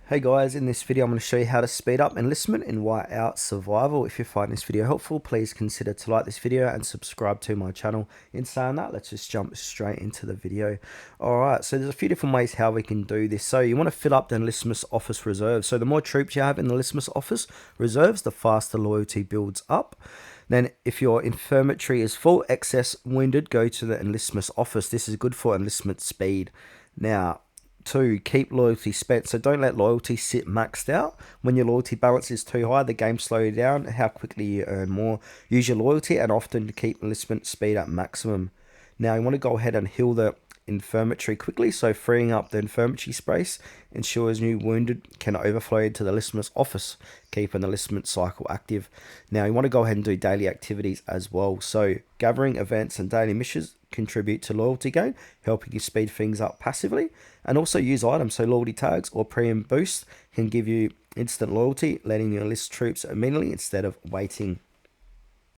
Hey guys, in this video I'm going to show you how to speed up enlistment in Whiteout Survival. If you find this video helpful, please consider to like this video and subscribe to my channel. In saying that, let's just jump straight into the video. Alright, so there's a few different ways how we can do this. So you want to fill up the Enlistment Office reserves. So the more troops you have in the Enlistment Office reserves, the faster loyalty builds up. Then if your infirmary is full, excess wounded, go to the Enlistment Office. This is good for enlistment speed. Now, 2, keep loyalty spent. So don't let loyalty sit maxed out. When your loyalty balance is too high, the game slows you down how quickly you earn more. Use your loyalty and often to keep enlistment speed at maximum. Now you want to go ahead and heal the infirmary quickly, so freeing up the infirmary space ensures new wounded can overflow into the enlistment office, keeping the enlistment cycle active. Now you want to go ahead and do daily activities as well, so gathering events and daily missions contribute to loyalty gain, helping you speed things up passively, and also use items, so loyalty tags or premium boosts can give you instant loyalty, letting you enlist troops immediately instead of waiting.